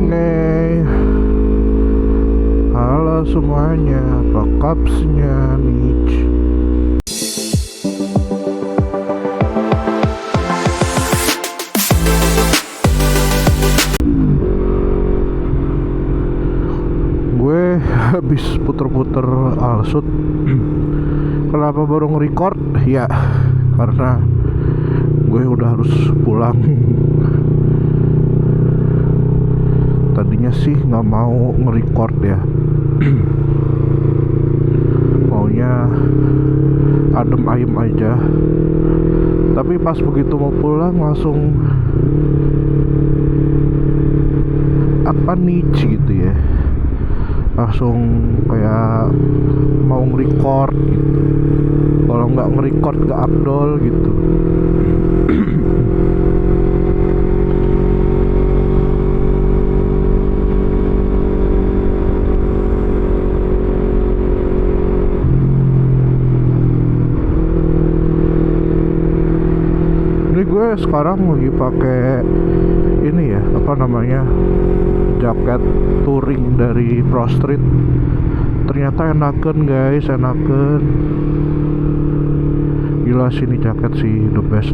Oke, halo semuanya, apa kabarnya nih? Gue habis puter-puter Alsut. Kenapa baru nge-record? Ya, karena gue udah harus pulang. Tadinya sih nggak mau nge-record ya, maunya adem ayem aja. Tapi pas begitu mau pulang langsung apa nih gitu ya, langsung kayak mau nge-record gitu. Kalau nggak nge-record nggak afdol gitu. Ini gue sekarang lagi pakai ini ya, apa namanya, jaket touring dari Pro Street. Ternyata enaken guys, enaken. Gila sih ini jaket sih, the best.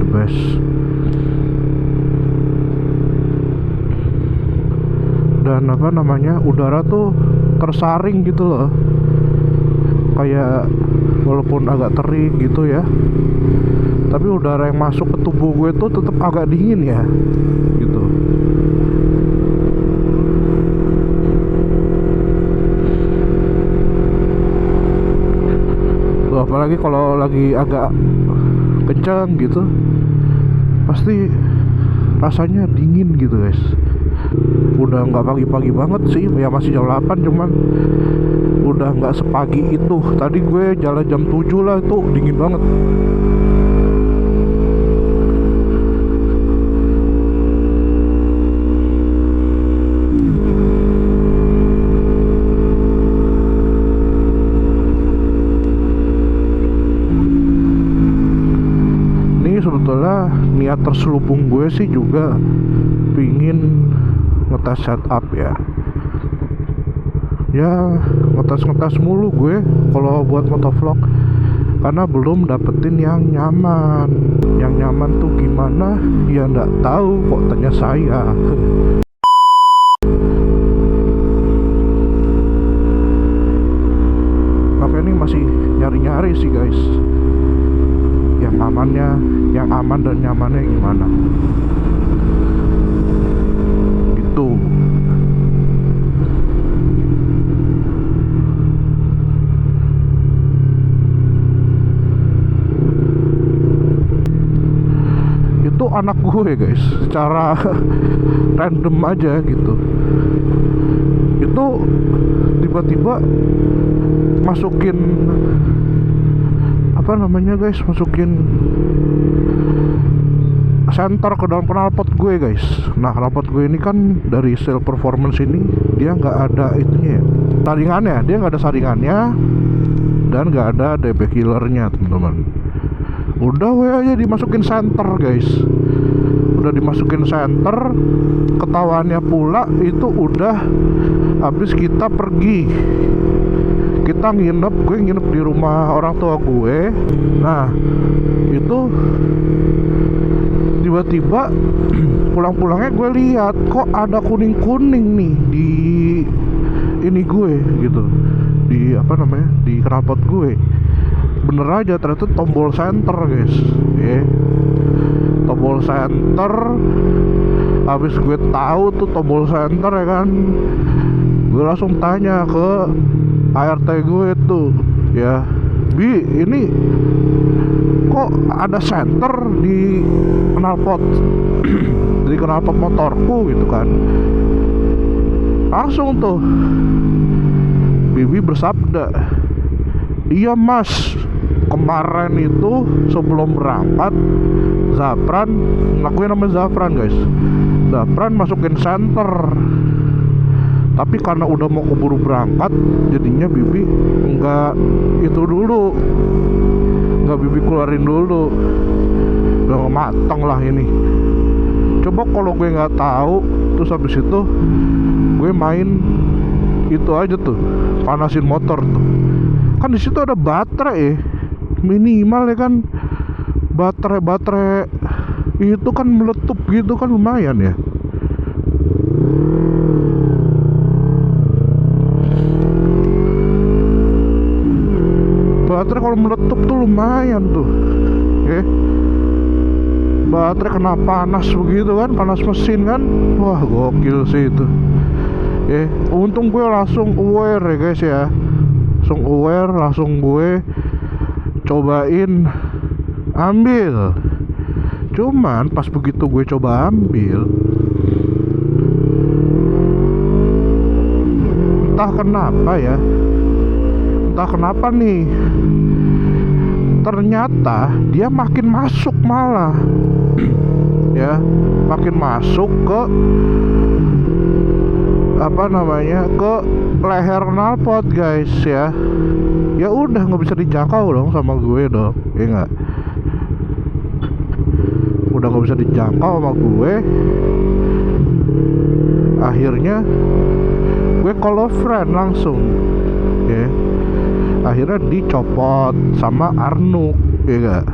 Dan apa namanya, udara tuh tersaring gitu loh, kayak walaupun agak terik gitu ya, tapi udara yang masuk ke tubuh gue tuh tetap agak dingin ya gitu. Tuh, apalagi kalau lagi agak kencang gitu pasti rasanya dingin gitu guys. Udah nggak pagi-pagi banget sih ya, masih jam 8, cuman udah nggak sepagi itu. Tadi gue jalan jam 7 lah, itu dingin banget. Sebetulnya niat terselubung gue sih juga pingin ngetes setup ya, ngetes mulu gue kalau buat motovlog, karena belum dapetin yang nyaman. Yang nyaman tuh gimana ya nggak tahu, kok tanya saya. Makanya ini masih nyari-nyari sih guys, yang aman dan nyamannya gimana gitu. Itu anak gue guys, secara random aja gitu, itu tiba-tiba masukin apa namanya guys, masukin senter ke dalam knalpot gue guys. Nah, knalpot gue ini kan dari Steel Performance ini, dia nggak ada itunya ya, saringannya, dia nggak ada saringannya dan nggak ada DB killernya teman-teman. Udah gue aja dimasukin senter guys, udah dimasukin senter, ketahuannya pula itu udah habis kita pergi, kita gue nginep di rumah orang tua gue. Nah itu tiba-tiba pulang-pulangnya gue lihat kok ada kuning-kuning nih di ini gue gitu, di apa namanya, di knalpot gue. Bener aja, ternyata tombol senter guys ya, tombol senter. Habis gue tahu tuh tombol senter ya kan, gue langsung tanya ke ART gue tuh ya, Bi, ini kok ada senter di knalpot di knalpot motorku gitu kan. Langsung tuh Bibi bersabda, iya mas, kemarin itu sebelum berangkat Zafran, ngakuin nama Zafran guys, Zafran masukin senter, tapi karena udah mau keburu berangkat jadinya Bibi nggak itu dulu, nggak Bibi keluarin dulu. Udah matang lah ini, Coba kalau gue nggak tahu, terus habis itu gue main itu aja tuh, panasin motor tuh. Kan di situ ada baterai ya, minimal ya kan. Baterai itu kan meletup gitu kan, lumayan ya. Baterai kalau meletup tuh lumayan tuh, baterai kena panas begitu kan, panas mesin kan, wah gokil sih itu. Untung gue langsung aware ya guys ya, langsung gue cobain ambil. Cuman pas begitu gue coba ambil, entah kenapa nih, ternyata dia makin masuk malah ya, makin masuk ke ke leher knalpot guys ya. Ya udah nggak bisa dijangkau dong sama gue dong, ya nggak, udah nggak bisa dijangkau sama gue. Akhirnya gue call a friend langsung, ya. Akhirnya dicopot sama Arnuk, ya gak?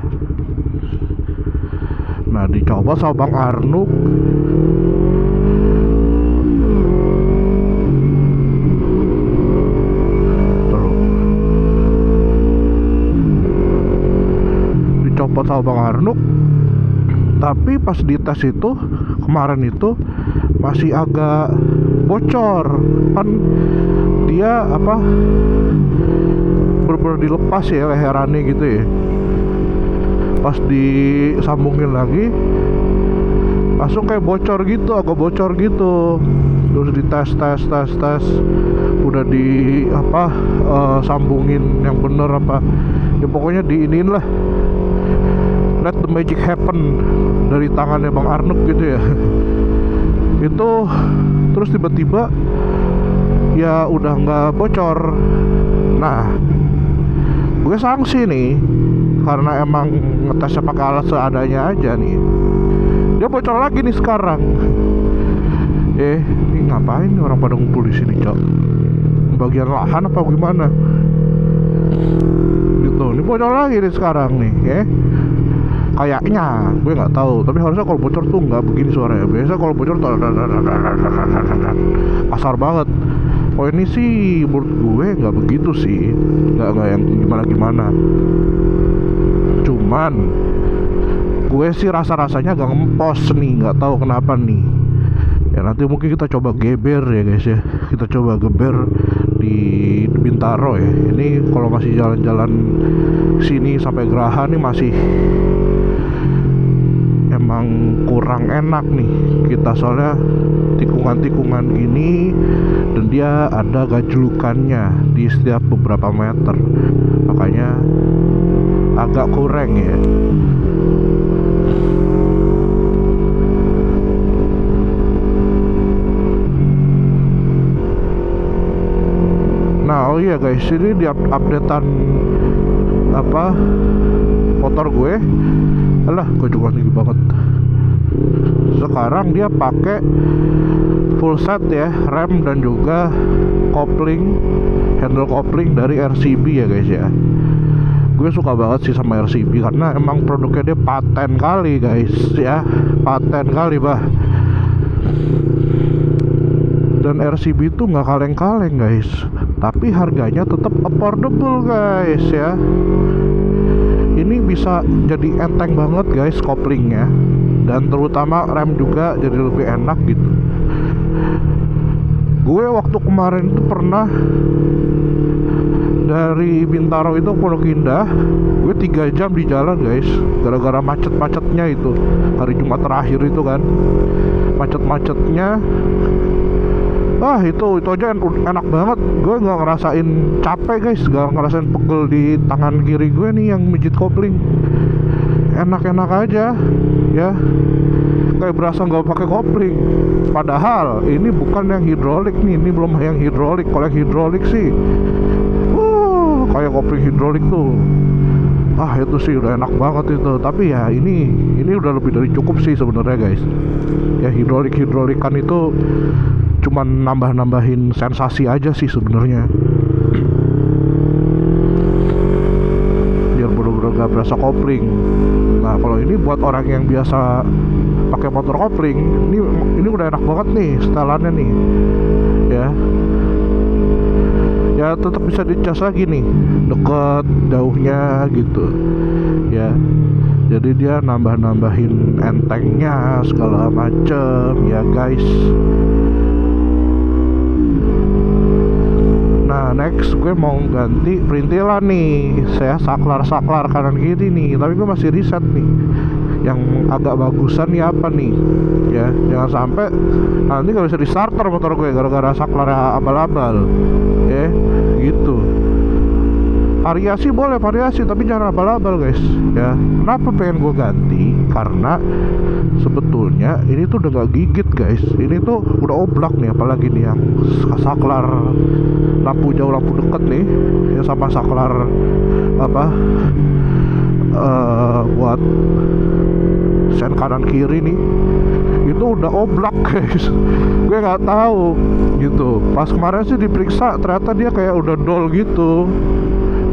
Nah, dicopot sama Bang Arnuk. Dicopot sama Bang Arnuk. Tapi pas dites itu kemarin itu masih agak bocor kan, dia bener-bener dilepas ya leherannya gitu ya. Pas disambungin lagi langsung kayak bocor gitu, agak bocor gitu. Terus dites udah sambungin yang bener ya, pokoknya diinin lah, let the magic happen dari tangannya Bang Arnuk gitu ya. Itu terus tiba-tiba ya udah nggak bocor. Nah, gue sanksi nih karena emang ngetesnya pakai alat seadanya aja nih. Dia bocor lagi nih sekarang. Ini ngapain nih orang pada ngumpul di sini, Cok? Bagian lahan apa gimana? Gitu. Ini bocor lagi nih sekarang nih, kayaknya, gue nggak tahu. Tapi harusnya kalau bocor tuh nggak begini suaranya. Biasa kalau bocor tuh kasar banget. Oh, ini sih menurut gue nggak begitu sih, nggak yang gimana. Cuman gue sih rasa-rasanya agak ngempos nih, nggak tahu kenapa nih. Ya nanti mungkin kita coba geber ya guys ya. Kita coba geber di Bintaro ya. Ini kalau masih jalan-jalan sini sampai Geraha nih masih emang kurang enak nih kita, soalnya tikungan-tikungan gini dan dia ada gajlukannya di setiap beberapa meter, makanya agak kurang ya. Nah, oh iya guys, ini di updatean motor gue. Alah, gue juga tinggi banget. Sekarang dia pakai full set ya, rem dan juga kopling, handle kopling dari RCB ya guys ya. Gue suka banget sih sama RCB karena emang produknya dia paten kali guys ya, paten kali bah. Dan RCB itu nggak kaleng-kaleng guys, tapi harganya tetap affordable guys ya. Ini bisa jadi enteng banget guys koplingnya, dan terutama rem juga jadi lebih enak gitu. Gue waktu kemarin itu pernah dari Bintaro itu Pondok Indah, gue 3 jam di jalan guys, gara-gara macet-macetnya itu hari Jumat terakhir itu kan, macet-macetnya. Itu aja enak banget. Gue nggak ngerasain capek guys, nggak ngerasain pegel di tangan kiri gue nih yang mijit kopling. Enak-enak aja ya, kayak berasa nggak pakai kopling. Padahal ini bukan yang hidrolik nih, ini belum yang hidrolik. Kalau yang hidrolik sih kayak kopling hidrolik tuh Ah itu sih udah enak banget itu. Tapi ya ini udah lebih dari cukup sih sebenarnya guys. Ya hidrolikan itu cuman nambahin sensasi aja sih sebenarnya. Biar bener-bener gak berasa kopling. Nah kalau ini buat orang yang biasa pakai motor kopling, ini udah enak banget nih setelannya nih. Ya tetap bisa dicas lagi nih, deket jauhnya gitu ya. Jadi dia nambahin entengnya segala macem ya guys. Nah next gue mau ganti perintilan nih. Saya saklar kanan kiri nih, tapi gue masih riset nih yang agak bagusan nih apa nih ya. Jangan sampai nanti gak bisa di starter motor gue gara-gara saklarnya abal-abal ya gitu. Variasi boleh variasi, tapi jangan abal-abal guys ya. Kenapa pengen gue ganti? Karena sebetulnya ini tuh udah gak gigit guys. Ini tuh udah oblak nih, apalagi nih yang saklar lampu jauh lampu deket nih ya, sama saklar apa buat sen kanan kiri nih, itu udah oblak guys. Gue nggak tahu gitu. Pas kemarin sih diperiksa ternyata dia kayak udah dol gitu.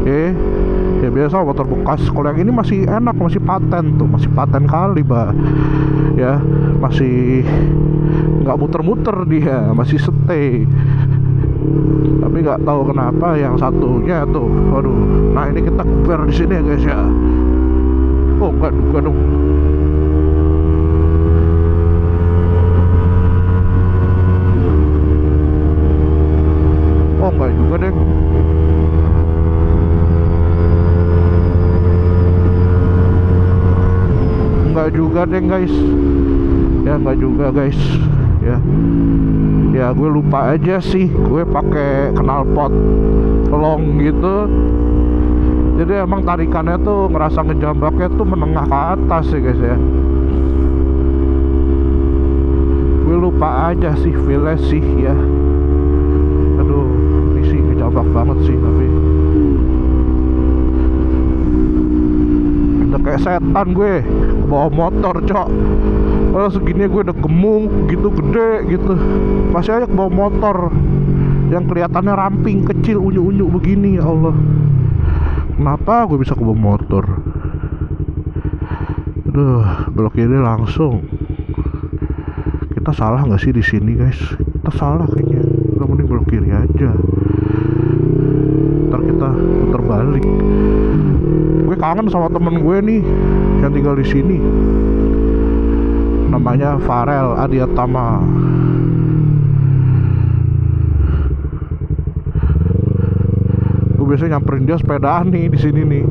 Ya biasa motor bekas. Kalau yang ini masih enak, masih paten tuh, masih paten kali bah ya, masih nggak muter-muter dia, masih stay. Tapi nggak tahu kenapa yang satunya tuh, waduh. Nah ini kita compare di sini ya guys ya. Oh enggak juga dong. Oh enggak juga deh. Enggak juga deh guys. Ya enggak juga guys. Ya gue lupa aja sih. Gue pakai knalpot long gitu. Jadi emang tarikannya tuh ngerasa ngejambaknya tuh menengah ke atas ya guys ya. Gue lupa aja sih feelnya sih ya. Aduh, ini sih ngejambak banget sih, tapi udah kayak setan gue bawa motor cok. Kalau segini gue udah gemuk gitu, gede gitu, masih aja bawa motor yang kelihatannya ramping, kecil, unyu-unyu begini. Ya Allah, kenapa gue bisa kebawa motor? Aduh, belok kiri langsung. Kita salah nggak sih di sini guys? Kita salah kayaknya. Udah mending belok kiri aja. Ntar kita putar balik. Gue kangen sama temen gue nih yang tinggal di sini. Namanya Farel Adiatama. Gue biasanya nyamperin dia sepedaan nih di sini nih.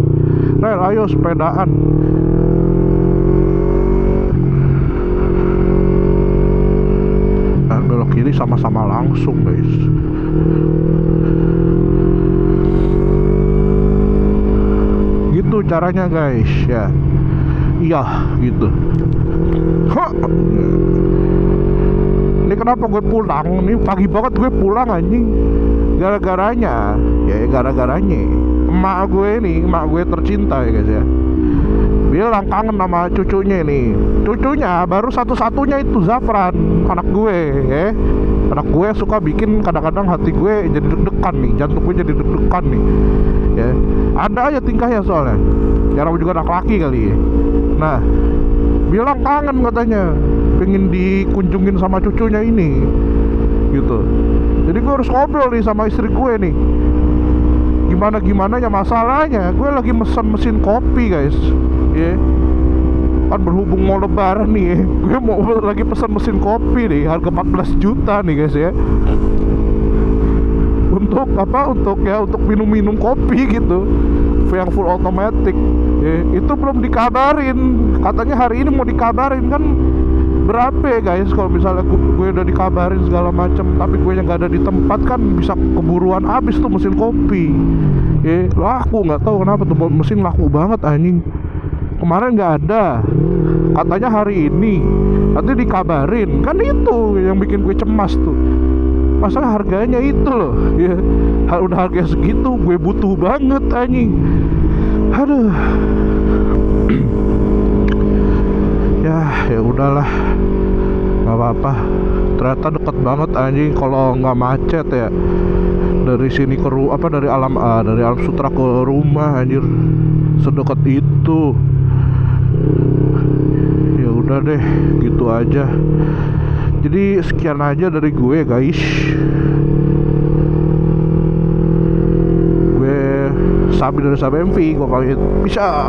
Rel, ayo sepedaan. Dan belok kiri sama-sama langsung guys. Gitu caranya guys ya. Iya gitu. Ini kenapa gue pulang? Ini pagi banget gue pulang anjing. Gara-garanya emak gue tercinta ya guys ya, bilang kangen sama cucunya nih. Cucunya baru satu-satunya itu Zafran, anak gue ya. Anak gue suka bikin kadang-kadang hati gue jadi deg-degan nih, jantung gue jadi deg-degan nih ya. Ada aja tingkahnya soalnya, jarang juga anak laki kali ya. Nah, bilang kangen katanya, pengen dikunjungin sama cucunya ini gitu. Jadi gue harus ngobrol nih sama istri gue nih, gimana ya masalahnya. Gue lagi mesin kopi guys ya. Kan berhubung mau lebaran nih ya, gue mau lagi pesan mesin kopi nih, harga 14 juta nih guys ya. Untuk apa? Untuk minum kopi gitu, yang full automatic ya. Itu belum dikabarin, katanya hari ini mau dikabarin. Kan berapa ya guys kalau misalnya gue udah dikabarin segala macam, tapi gue yang gak ada di tempat, kan bisa keburuan habis tuh mesin kopi ya. Laku, nggak tahu kenapa tuh mesin laku banget anjing. Kemarin nggak ada, katanya hari ini nanti dikabarin. Kan itu yang bikin gue cemas tuh, masalah harganya itu loh ya. Udah harga segitu gue butuh banget anjing. Aduh. Ya udahlah, nggak apa-apa. Ternyata deket banget anjing kalau nggak macet ya. Dari sini ke dari Alam Sutra ke rumah anjir, sedekat itu. Ya udah deh, gitu aja. Jadi sekian aja dari gue guys. Gue Sabi dari Sabi MV, gue pamit. Bisa.